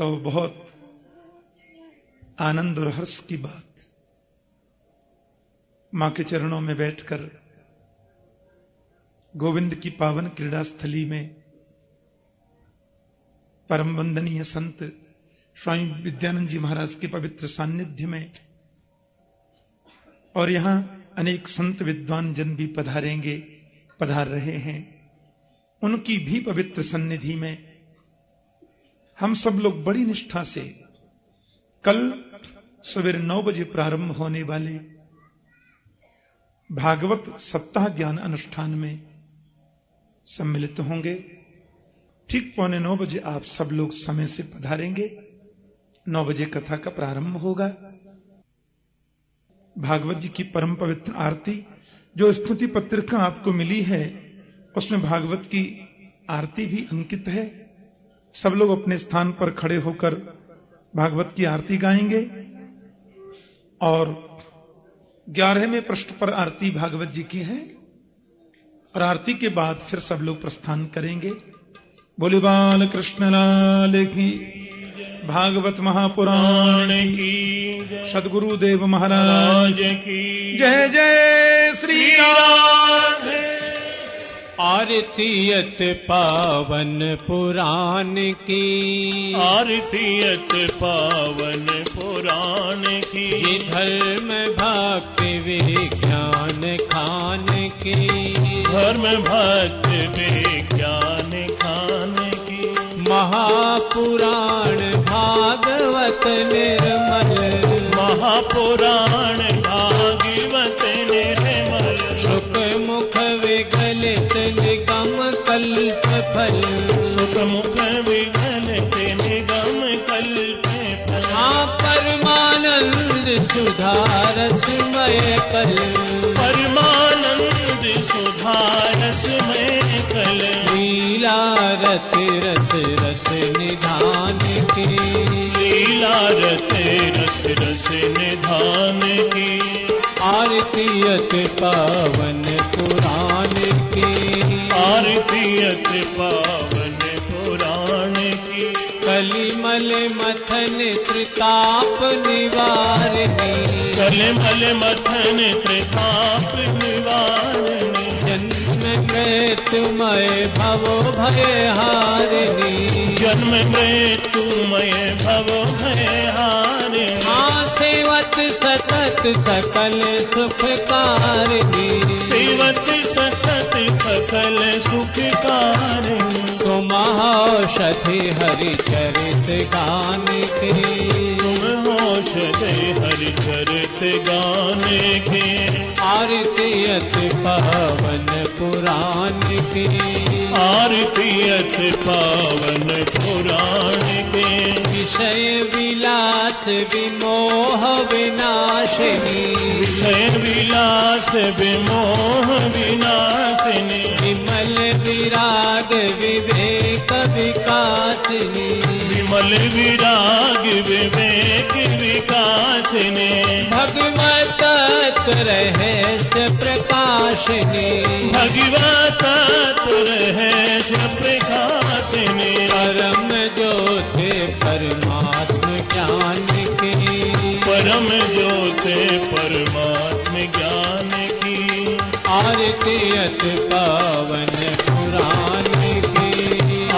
तो बहुत आनंद और हर्ष की बात, मां के चरणों में बैठकर गोविंद की पावन क्रीड़ा स्थली में परम वंदनीय संत स्वामी विद्यानंद जी महाराज के पवित्र सान्निध्य में, और यहां अनेक संत विद्वान जन भी पधार रहे हैं, उनकी भी पवित्र सन्निधि में हम सब लोग बड़ी निष्ठा से कल सवेरे 9 बजे प्रारंभ होने वाले भागवत सप्ताह ज्ञान अनुष्ठान में सम्मिलित होंगे। ठीक 8:45 बजे आप सब लोग समय से पधारेंगे। 9 बजे कथा का प्रारंभ होगा। भागवत जी की परम पवित्र आरती, जो स्तुति पत्रिका आपको मिली है उसमें भागवत की आरती भी अंकित है। सब लोग अपने स्थान पर खड़े होकर भागवत की आरती गाएंगे और 11वें पृष्ठ पर आरती भागवत जी की है, और आरती के बाद फिर सब लोग प्रस्थान करेंगे। बोले बाल कृष्ण लाल की, भागवत महापुराण की, सद्गुरुदेव महाराज की जय। जय श्री राम। आरतीयत पावन पुराण की, आरतीयत पावन पुराण की, धर्म भक्ति विज्ञान खान की, धर्म भक्ति विज्ञान खान की, महापुराण भागवत निर्मल, महापुराण भागवत निर्मल, सुख मुख विगलित निगम कल्प फल, सुख मुख विगलित निगम कल्प फल, परमानंद सुधारसमय कल, परमानंद सुधारसमय कल, लीला रत रस रस निधान की, लीला रत रस रस निधान की, आरतीयत पावन पुराण की, आरतीयत पावन पुराण की, कलिमल मथन त्रिताप निवारिणी, कलिमल मथन त्रिताप निवारिणी, जन्म मृत्युमय भवो भयहारिणी, जन्म मृत्युमय भवो भयहारिणी, सेवत सतत सकल सुखकारिणी, सेवत सतत सकल सुखकारिणी, तुम औषधि हरि चरित गान की, तुम औषधि हरि चरित गान की, आरतीयत पावन पुराण की, आरतीयत पावन पुराण की, विषय विलास विमोह विनाशिनी, विषय विलास विमोह विनाशिनी, विमल विराग विवेक विकासिनी, विमल विराग विवेक विकासिनी, भगवत रहस्य प्रकाशिनी, भगवत रहस्य प्रकाशिनी, परम ज्योति परमात्म ज्ञान की, परम ज्योति परमात्म ज्ञान की, आरतीयत पावन पुराण की,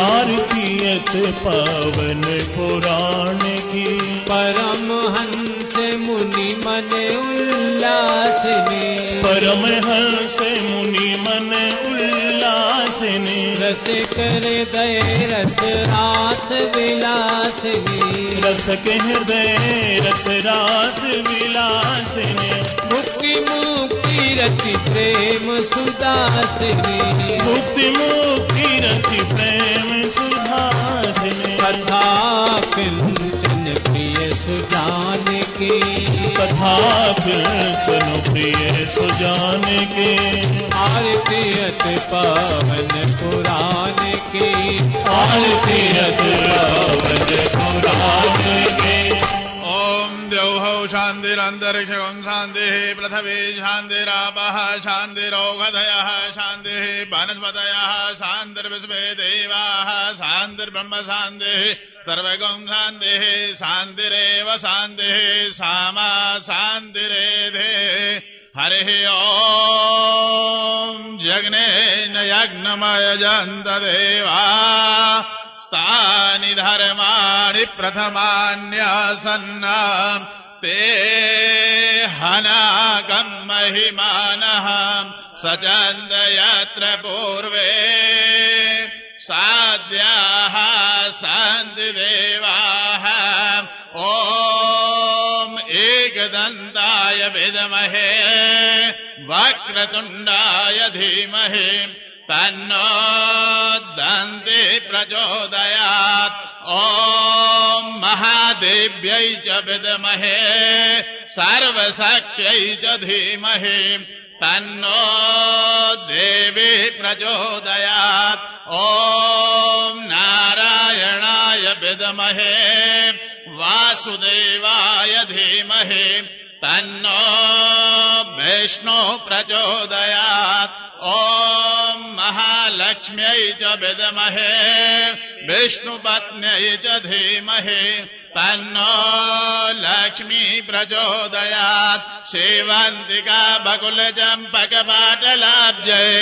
आरतीयत पावन पुराण की, परमहंस मुनि मन उल्लासिनी, परमहंस मुनि मन उल्लासिनी, रसिक हृदय रस रास विलासिनी, रसक हृदय रस रास विलासिनी, मुक्ति मुक्ति रति प्रेम सुदासिनी, मुक्ति मुक्ति रति प्रेम सुधासिनी, कथा किंचन प्रिय सुजान की, कथा कीर्तन प्रिय सुजान के, आरतीयत पावन पुराण की, आरतीयत पावन पुराण के। ओम देवहौ शांति शान्तिरन्तरिक्षं शान्तिः पृथिवी शान्तिरापः शान्तिरोगधयः शान्तिः वनस्पतयः शान्तिर्विश्वे देवाः शान्तिर्ब्रह्म शान्तिः सर्वगं शान्तिः शान्तिरेव शान्तिः सामा शान्तिरेधे हरिः ॐ यज्ञेन यज्ञमयजन्त देवा तानि धर्माणि प्रथमान्यासन्ना ते हनाकं महिमानः सचन्द यत्र पूर्वे साध्याः सन्ति देवाः ॐ एकदन्ताय विद्महे वक्रतुण्डाय धीमहि तन्नो दन्ति प्रचोदयात् ॐ महादेव्यै च विद्महे सर्वशक्त्यै च धीमहि तन्नो देवी प्रचोदयात् ॐ नारायणाय विद्महे वासुदेवाय धीमहि तन्नो विष्णु प्रचोदयात् ॐ महालक्ष्म्यै च विद्महे विष्णुपत्न्यै च धीमहि तन्नो लक्ष्मी प्रचोदयात् सेवन्तिका बकुलचम्पकपाटलाब्जै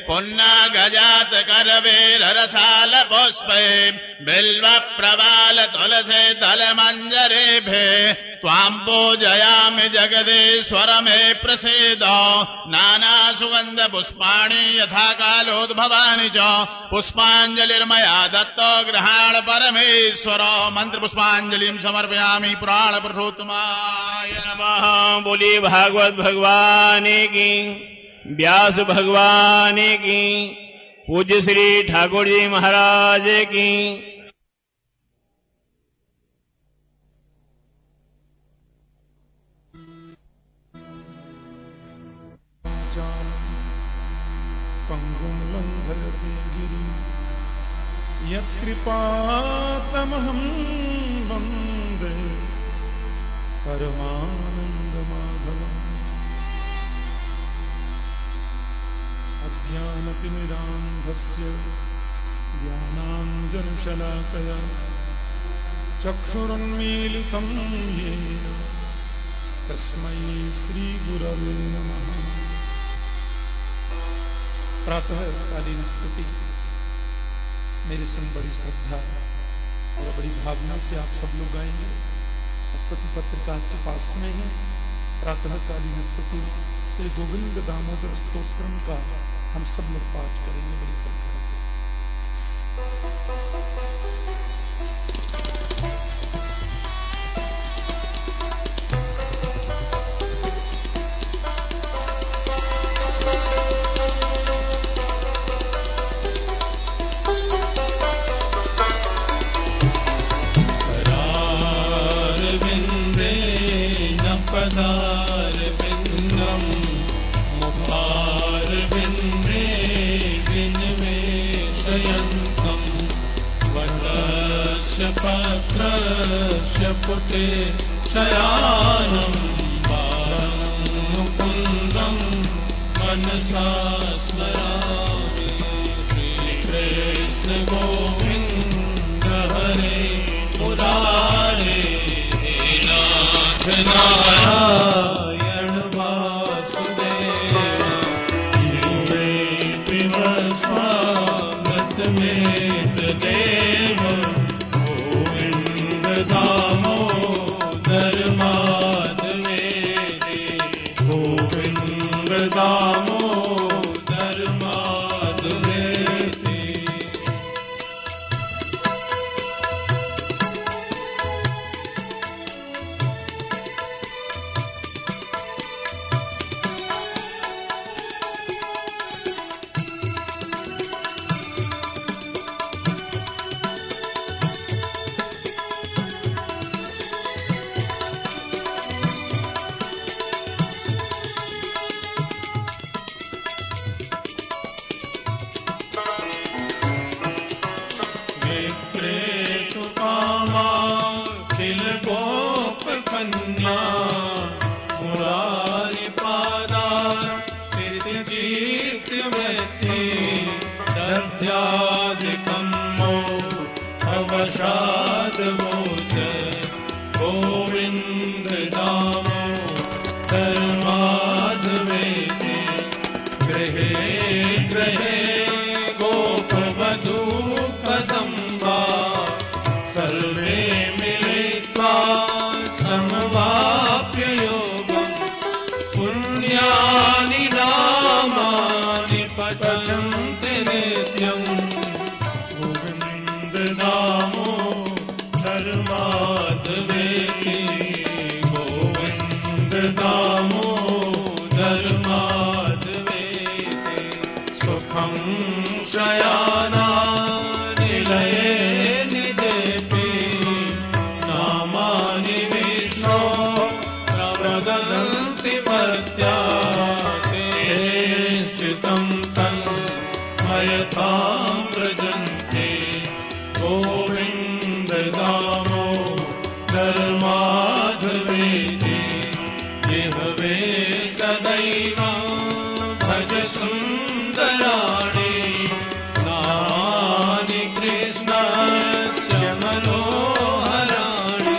पुन्नागजात करवेलरसाल पुष्पै बिल्वप्रवाल तुलसे दलमञ्जरेभे त्वां पूजयामि जगदीश्वर मे प्रसीद नानासुगन्ध पुष्पाणि यथा कालोद्भवानि च पुष्पाञ्जलिर्मया दत्तो गृहाण परमेश्वर मंत्र पुष्पाञ्जलिं समर्पयामि पुराण पुरुषोत्तमाय नमः। बोली भागवत भगवान की, व्यास भगवान की, पूज्य श्री ठाकुर जी महाराज की। पंगुं लंघयति गिरिं यत्कृपातमहं वन्दे परमानन्दमाधवम्। अज्ञानतिमिरान्धस्य ज्ञानाञ्जनशलाकया चक्षुरुन्मीलितं येन तस्मै श्रीगुरवे नमः। प्रातः कालीन स्तुति मेरे संग बड़ी श्रद्धा और बड़ी भावना से आप सब लोग गाएंगे। स्तुति पत्रिका के पास में ही प्रातः कालीन स्तुति श्री गोविंद दामोदर स्तोत्रम का हम सब लोग पाठ करेंगे बड़ी श्रद्धा से। पदारविन्दं मुखारविन्दे विनिवेशयन्तं वटस्य पत्रस्य पुटे शयानं बालं मुकुन्दं मनसा स्मरामि। श्रीकृष्ण गोविन्द हरे मुरारे नारायण वासुदेव स्वागत में देव गोविंद दामोदर माधवेरे गोविंद दामोदर माधवेरे। दामोदरमाधवेति जिह्वे सदैव भज सुन्दराणि नामानि कृष्णस्य मनोहराणि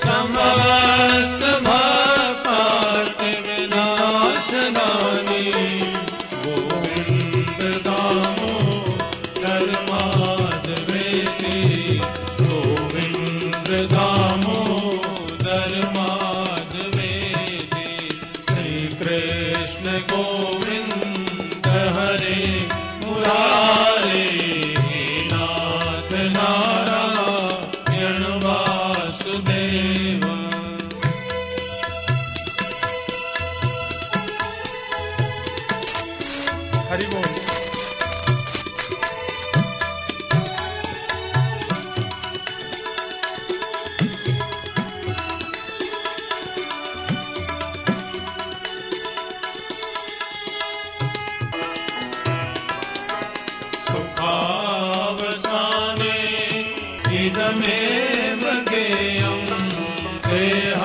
समस्तभक्तार्तिविनाशनानि गोविन्द दामोदरमाधवेति गोविन्द दामोदरमाधवेति श्रीकृष्ण गोविन्द हरे मुरारे हे नाथ नारायण वासुदेव। हरि बोल। सुखावसाने इदमेव गेयम् देहावसाने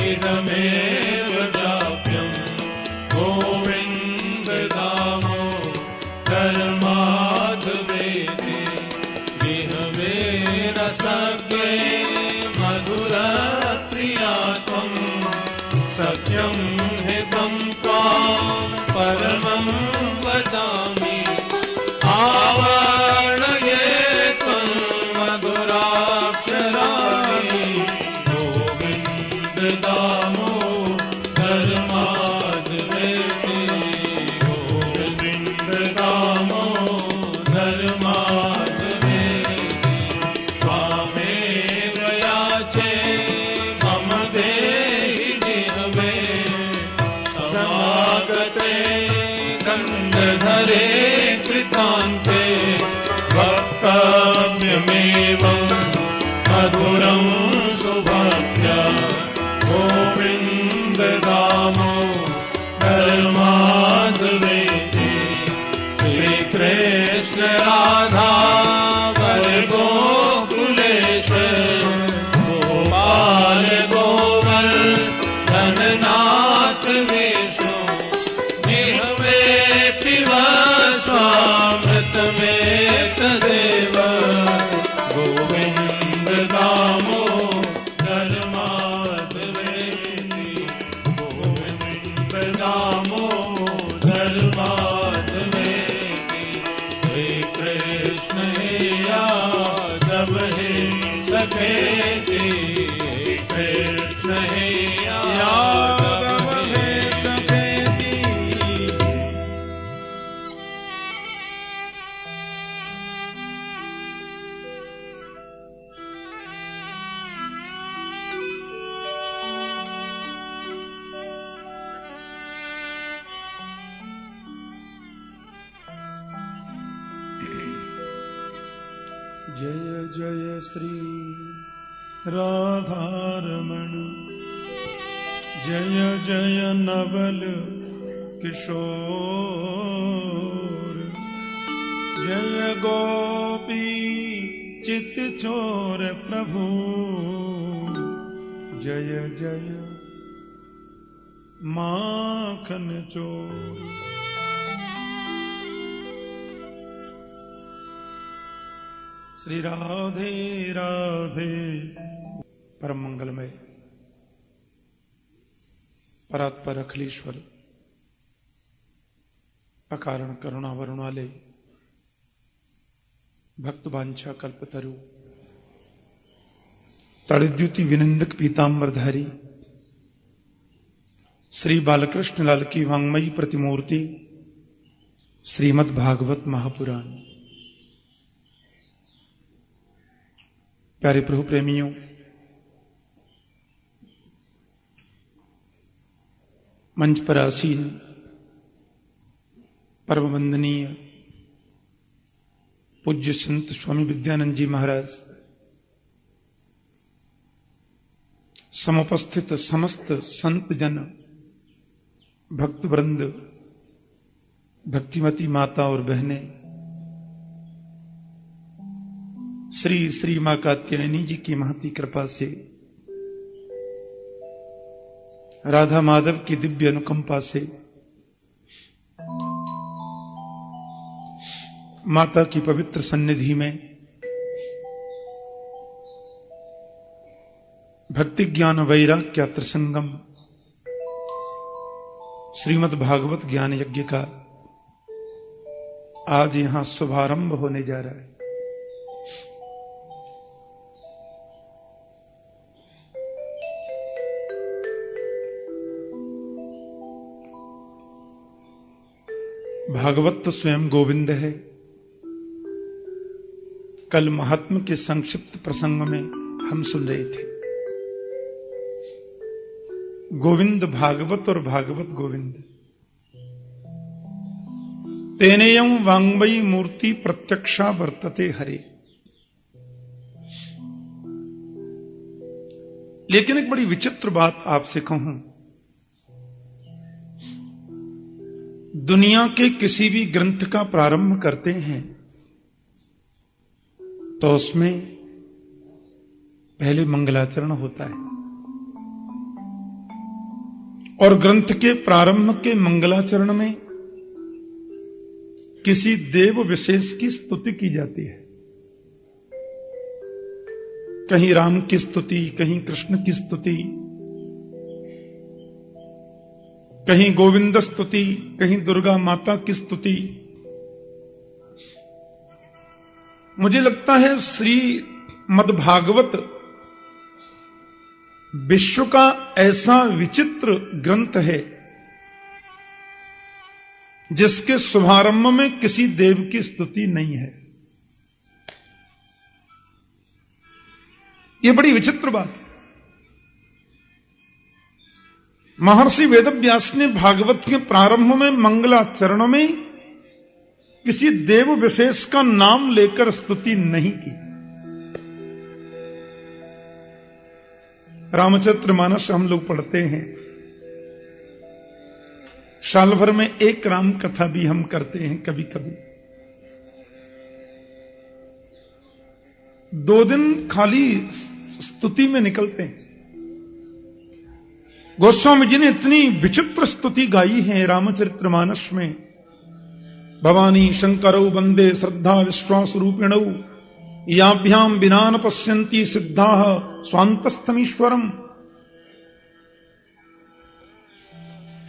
इदमेव जाप्यम् गोविन्द दामोदरमाधवेति विहवे रसज्ञे मधुरप्रिया त्वम् सत्यं हितं त्वां परमं वदामि आवर्णये त्वं मधुराक्षराणि गोविन्द दामोदरमाधवेति गोविन्द दामोदरमाधवेति त्वामेव याचे मम देहि जिह्वे समागते गन्धधरे कृतान्ते वक्तव्यमेवं मधुरं सुभक्त्या गोविन्द दामोदरमाधवेति श्रीकृष्ण राधा गोकुलेश गोपाल गोवर्धननाथ वेशो जिह्वे पिब स्वामृतमेतदेव गोविन्द दामोदरमाधवेति गोविन्द दामोदरमाधवेति हे कृष्ण हे यादव हे सखेति हे कृष्ण हे यादव हे सखेति। जय जय श्री राधारमण जय जय नवल किशोर जय गोपी चित चोर प्रभु जय जय माखन चोर। श्री राधे राधे। परम मंगलमय परात्पर अखिलेश्वर अकारण करुणा वरुणालय भक्त वांछा कल्पतरु तड़द्युति विनंदक पीतांबरधारी श्री बालकृष्ण लाल की वांग्मयी प्रतिमूर्ति श्रीमद् भागवत महापुराण। प्यारे प्रभु प्रेमियों, मंच पर आसीन परम वंदनीय पूज्य संत स्वामी विद्यानंद जी महाराज, समुपस्थित समस्त संत जन, भक्त वृंद, भक्तिमती माता और बहनें, श्री श्री मां कात्यायनी जी की महती कृपा से, राधा माधव की दिव्य अनुकंपा से, माता की पवित्र सन्निधि में भक्ति ज्ञान वैराग्य त्रिसंगम श्रीमद् भागवत ज्ञान यज्ञ का आज यहां शुभारंभ होने जा रहा है। भागवत तो स्वयं गोविंद है। कल महात्मा के संक्षिप्त प्रसंग में हम सुन रहे थे, गोविंद भागवत और भागवत गोविंद। तेनेयं वांग्मयी मूर्ति प्रत्यक्षा वर्तते हरे। लेकिन एक बड़ी विचित्र बात आपसे कहूं, दुनिया के किसी भी ग्रंथ का प्रारंभ करते हैं तो उसमें पहले मंगलाचरण होता है, और ग्रंथ के प्रारंभ के मंगलाचरण में किसी देव विशेष की स्तुति की जाती है। कहीं राम की स्तुति, कहीं कृष्ण की स्तुति, कहीं गोविंद स्तुति, कहीं दुर्गा माता की स्तुति। मुझे लगता है श्रीमद्भागवत विश्व का ऐसा विचित्र ग्रंथ है जिसके शुभारंभ में किसी देव की स्तुति नहीं है। यह बड़ी विचित्र बात है। महर्षि वेदव्यास ने भागवत के प्रारंभ में मंगलाचरण में किसी देव विशेष का नाम लेकर स्तुति नहीं की। रामचरितमानस हम लोग पढ़ते हैं, साल भर में एक राम कथा भी हम करते हैं कभी कभी। 2 दिन खाली स्तुति में निकलते हैं। गोस्वामी जी ने इतनी विचित्र स्तुति गाई है रामचरितमानस में। भवानी शंकरौ वंदे श्रद्धा विश्वास रूपिणौ, याभ्याम विना न पश्यन्ति सिद्धाः स्वान्तस्थमीश्वरम्।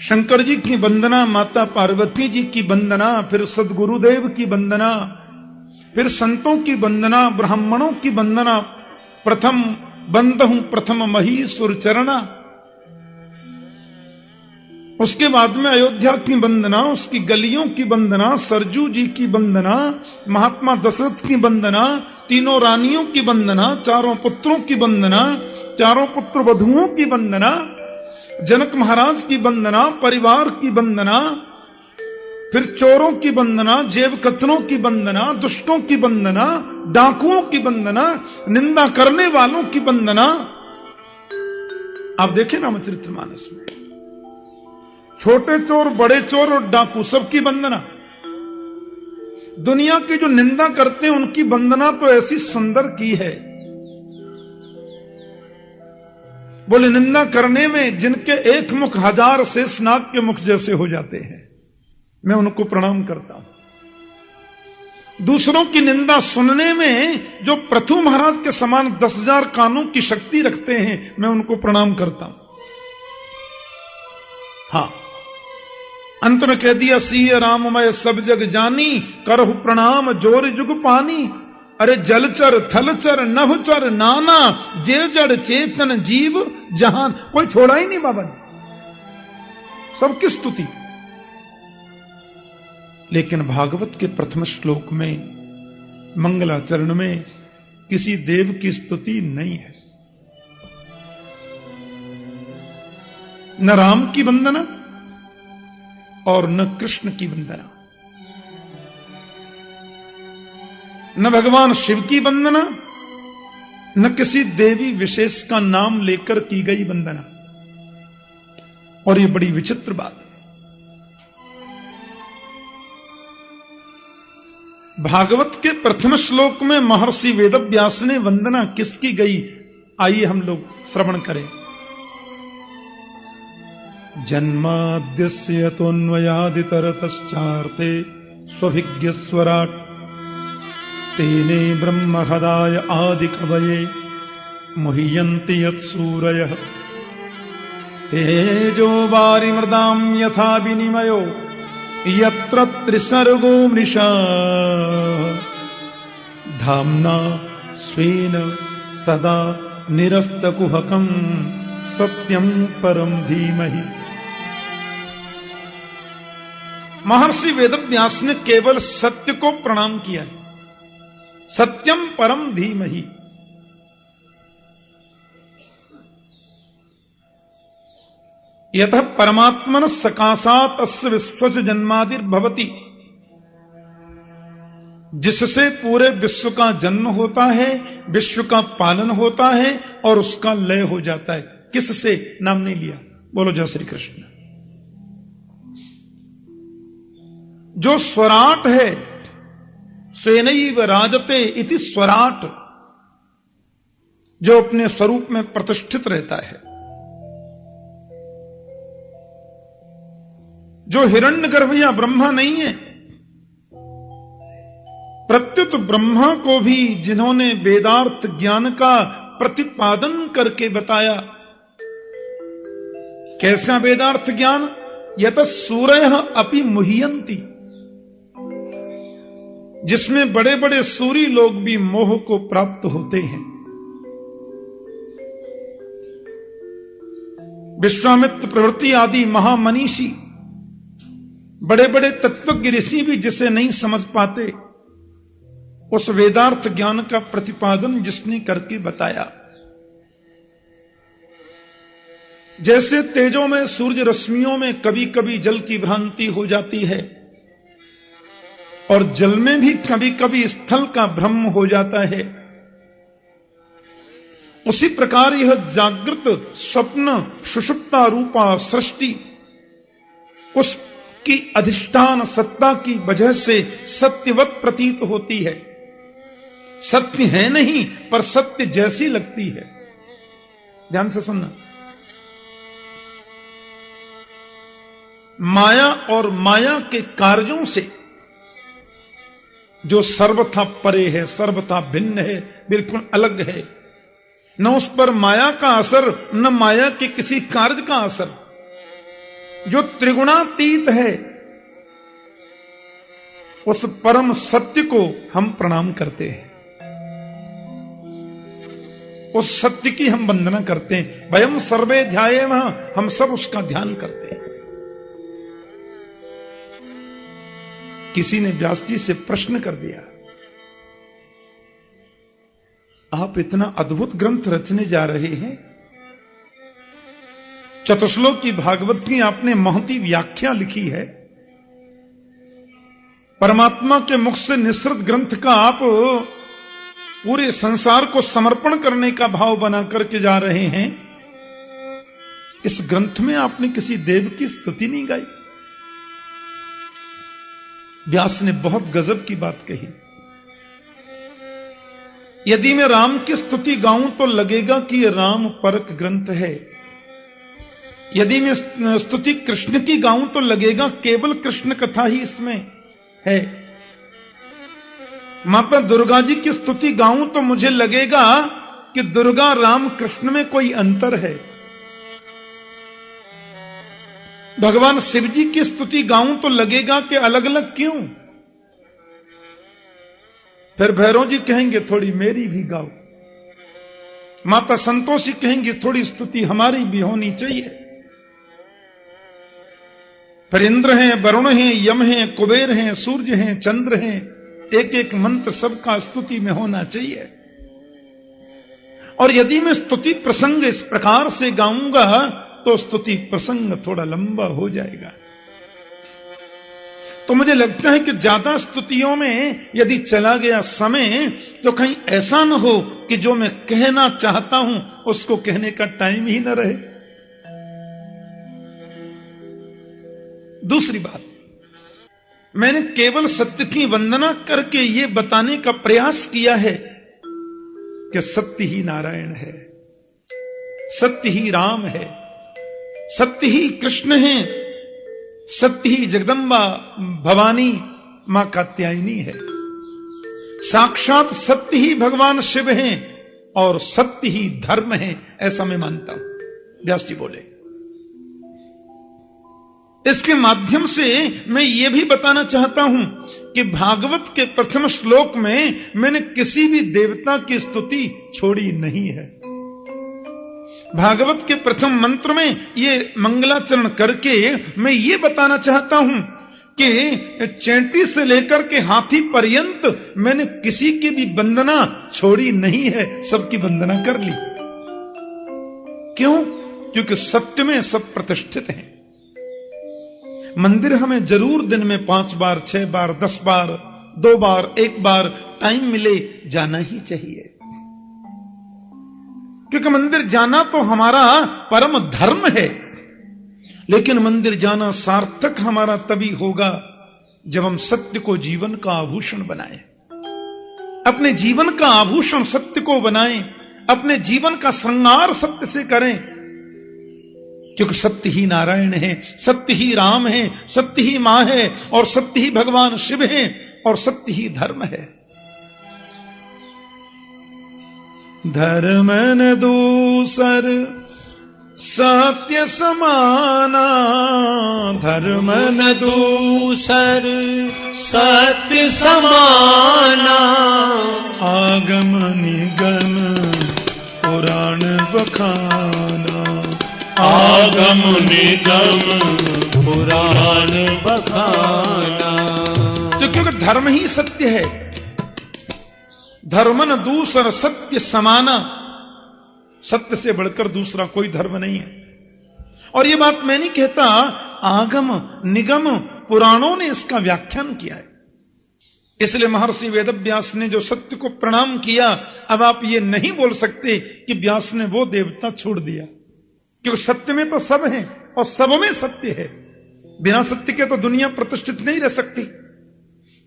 शंकर जी की वंदना, माता पार्वती जी की वंदना, फिर सद्गुरुदेव की वंदना, फिर संतों की वंदना, ब्राह्मणों की वंदना। प्रथम बंदहूं प्रथम महीसुर चरणा। उसके बाद में अयोध्या की वंदना, उसकी गलियों की वंदना, सरजू जी की वंदना, महात्मा दशरथ की वंदना, तीनों रानियों की वंदना, 4 पुत्रों की वंदना, 4 पुत्र वधुओं की वंदना, जनक महाराज की वंदना, परिवार की वंदना, फिर चोरों की वंदना, जेब कतरों की वंदना, दुष्टों की वंदना, डाकुओं की वंदना, निंदा करने वालों की वंदना। आप देखें रामचरितमानस में छोटे चोर, बड़े चोर और डाकू सबकी वंदना। दुनिया की जो निंदा करते हैं उनकी वंदना तो ऐसी सुंदर की है। बोले निंदा करने में जिनके एक मुख 1000 शेषनाग के मुख जैसे हो जाते हैं, मैं उनको प्रणाम करता हूं। दूसरों की निंदा सुनने में जो पृथु महाराज के समान 10,000 कानों की शक्ति रखते हैं, मैं उनको प्रणाम करता हूं। हां, अंत में कह दिया सिय राममय सब जग जानी, करहु प्रणाम जोर जुग पानी। अरे जलचर थलचर नभचर नाना, जे जड़ चेतन जीव जहान। कोई छोड़ा ही नहीं बाबा ने, सबकी स्तुति। लेकिन भागवत के प्रथम श्लोक में मंगलाचरण में किसी देव की स्तुति नहीं है। न राम की वंदना और न कृष्ण की वंदना, न भगवान शिव की वंदना, न किसी देवी विशेष का नाम लेकर की गई वंदना। और ये बड़ी विचित्र बात है। भागवत के प्रथम श्लोक में महर्षि वेदव्यास ने वंदना किसकी गई, आइए हम लोग श्रवण करें। जन्माद्यस्य तोन्वयादितरतश्चार्थे स्वभिज्ञ स्वराट तेने ब्रह्म हृदय आदि कवये मुह्यन्ति यत्सूरयः तेजो वारिमृदां यथा विनिमयो यत्र त्रिसर्गो मृषा धाम्ना स्वेन सदा निरस्तकुहकं सत्यं परम धीमहि। महर्षि वेदव्यास ने केवल सत्य को प्रणाम किया है, सत्यम परम धीमहि। यतः परमात्मन सकाशात अस्य विश्वस्य जन्मादिर्भवति, जिससे पूरे विश्व का जन्म होता है, विश्व का पालन होता है और उसका लय हो जाता है। किससे? नाम नहीं लिया। बोलो जय श्री कृष्ण। जो स्वराट है, स्वेनैव राजते इति स्वराट, जो अपने स्वरूप में प्रतिष्ठित रहता है, जो हिरण्यगर्भ या ब्रह्मा नहीं है, प्रत्युत ब्रह्मा को भी जिन्होंने वेदार्थ ज्ञान का प्रतिपादन करके बताया। कैसा वेदार्थ ज्ञान? यत सूरयः अपि मुह्यन्ति, जिसमें बड़े बड़े सूरी लोग भी मोह को प्राप्त होते हैं। विश्वामित्र प्रवृत्ति आदि महामनीषी, बड़े बड़े तत्वज्ञ ऋषि भी जिसे नहीं समझ पाते, उस वेदार्थ ज्ञान का प्रतिपादन जिसने करके बताया। जैसे तेजों में, सूर्य रश्मियों में कभी कभी जल की भ्रांति हो जाती है और जल में भी कभी कभी स्थल का भ्रम हो जाता है, उसी प्रकार यह जागृत स्वप्न सुषुप्ता रूपा सृष्टि उसकी अधिष्ठान सत्ता की वजह से सत्यवत प्रतीत होती है। सत्य है नहीं, पर सत्य जैसी लगती है। ध्यान से सुनना। माया और माया के कार्यों से जो सर्वथा परे है, सर्वथा भिन्न है, बिल्कुल अलग है, न उस पर माया का असर, न माया के किसी कार्य का असर, जो त्रिगुणातीत है, उस परम सत्य को हम प्रणाम करते हैं, उस सत्य की हम वंदना करते हैं। वयम सर्वे ध्यायेमः, हम सब उसका ध्यान करते हैं। किसी ने व्यास जी से प्रश्न कर दिया, आप इतना अद्भुत ग्रंथ रचने जा रहे हैं, चतुश्लोक की भागवत की आपने महती व्याख्या लिखी है, परमात्मा के मुख से निसृत ग्रंथ का आप पूरे संसार को समर्पण करने का भाव बना करके जा रहे हैं। इस ग्रंथ में आपने किसी देव की स्तुति नहीं गाई। व्यास ने बहुत गजब की बात कही। यदि मैं राम की स्तुति गाऊं तो लगेगा कि यह राम परक ग्रंथ है। यदि मैं स्तुति कृष्ण की गाऊं तो लगेगा केवल कृष्ण कथा ही इसमें है। माता दुर्गा जी की स्तुति गाऊं तो मुझे लगेगा कि दुर्गा राम कृष्ण में कोई अंतर है। भगवान शिव जी की स्तुति गाऊं तो लगेगा कि अलग अलग क्यों। फिर भैरव जी कहेंगे थोड़ी मेरी भी गाओ, माता संतोषी कहेंगी थोड़ी स्तुति हमारी भी होनी चाहिए। फिर इंद्र हैं, वरुण हैं, यम हैं, कुबेर हैं, सूर्य हैं, चंद्र हैं, एक एक मंत्र सबका स्तुति में होना चाहिए। और यदि मैं स्तुति प्रसंग इस प्रकार से गाऊंगा तो स्तुति प्रसंग थोड़ा लंबा हो जाएगा। तो मुझे लगता है कि ज्यादा स्तुतियों में यदि चला गया समय तो कहीं ऐसा न हो कि जो मैं कहना चाहता हूं उसको कहने का टाइम ही न रहे। दूसरी बात, मैंने केवल सत्य की वंदना करके ये बताने का प्रयास किया है कि सत्य ही नारायण है, सत्य ही राम है, सत्य ही कृष्ण है, सत्य ही जगदम्बा भवानी मां कात्यायनी है, साक्षात सत्य ही भगवान शिव हैं और सत्य ही धर्म है, ऐसा मैं मानता हूं। व्यास जी बोले। इसके माध्यम से मैं ये भी बताना चाहता हूं कि भागवत के प्रथम श्लोक में मैंने किसी भी देवता की स्तुति छोड़ी नहीं है। भागवत के प्रथम मंत्र में ये मंगलाचरण करके मैं ये बताना चाहता हूं कि चैंटी से लेकर के हाथी पर्यंत मैंने किसी की भी वंदना छोड़ी नहीं है, सबकी वंदना कर ली। क्यों? क्योंकि सत्य में सब प्रतिष्ठित हैं। मंदिर हमें जरूर दिन में 5 बार, 6 बार, 10 बार, 2 बार, 1 बार टाइम मिले जाना ही चाहिए, क्योंकि मंदिर जाना तो हमारा परम धर्म है। लेकिन मंदिर जाना सार्थक हमारा तभी होगा जब हम सत्य को जीवन का आभूषण बनाएं, अपने जीवन का आभूषण सत्य को बनाएं, अपने जीवन का श्रृंगार सत्य से करें, क्योंकि सत्य ही नारायण है, सत्य ही राम है, सत्य ही मां है और सत्य ही भगवान शिव है और सत्य ही धर्म है। धर्म न दूसर सत्य समाना, धर्म न दूसर सत्य समाना, आगम निगम पुराण बखाना, आगम निगम पुराण बखाना। तो क्योंकि धर्म ही सत्य है, धर्म न दूसर सत्य समाना, सत्य से बढ़कर दूसरा कोई धर्म नहीं है। और ये बात मैं नहीं कहता, आगम निगम पुराणों ने इसका व्याख्यान किया है। इसलिए महर्षि वेदव्यास ने जो सत्य को प्रणाम किया, अब आप ये नहीं बोल सकते कि व्यास ने वो देवता छोड़ दिया, क्योंकि सत्य में तो सब है और सब में सत्य है। बिना सत्य के तो दुनिया प्रतिष्ठित नहीं रह सकती।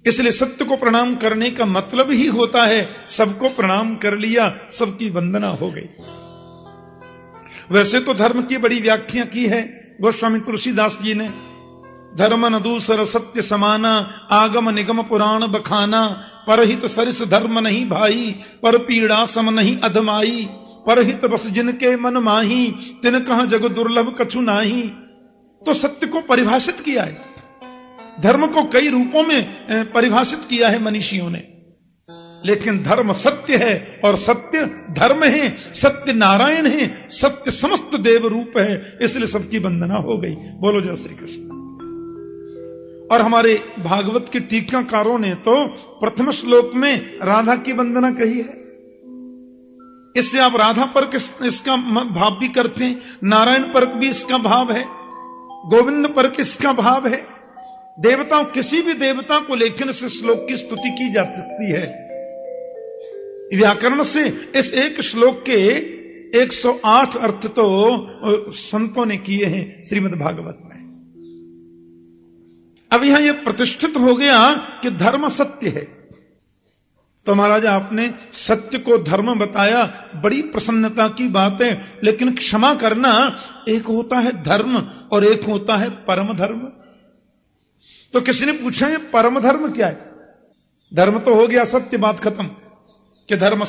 इसलिए सत्य को प्रणाम करने का मतलब ही होता है सबको प्रणाम कर लिया, सबकी वंदना हो गई। वैसे तो धर्म की बड़ी व्याख्या की है गोस्वामी तुलसीदास जी ने। धर्म न दूसर सत्य समाना, आगम निगम पुराण बखाना, परहित सरिस धर्म नहीं भाई, पर पीड़ा सम नहीं अधमाई, परहित बस जिनके मन माही, तिन कहां जग दुर्लभ कछु नाही। तो सत्य को परिभाषित किया है, धर्म को कई रूपों में परिभाषित किया है मनीषियों ने, लेकिन धर्म सत्य है और सत्य धर्म है, सत्य नारायण है, सत्य समस्त देव रूप है, इसलिए सबकी वंदना हो गई। बोलो जय श्री कृष्ण। और हमारे भागवत के टीकाकारों ने तो प्रथम श्लोक में राधा की वंदना कही है। इससे आप राधा पर इसका भाव भी करते हैं, नारायण पर भी इसका भाव है, गोविंद पर इसका भाव है। देवताओं, किसी भी देवता को लेकिन इस श्लोक की स्तुति की जा सकती है। व्याकरण से इस एक श्लोक के 108 अर्थ तो संतों ने किए हैं श्रीमद् भागवत में। अब यहां यह प्रतिष्ठित हो गया कि धर्म सत्य है। तो महाराज आपने सत्य को धर्म बताया, बड़ी प्रसन्नता की बात है। लेकिन क्षमा करना, एक होता है धर्म और एक होता है परम धर्म। तो किसी ने पूछा ये परम धर्म क्या है? धर्म तो हो गया सत्य, बात खत्म कि धर्म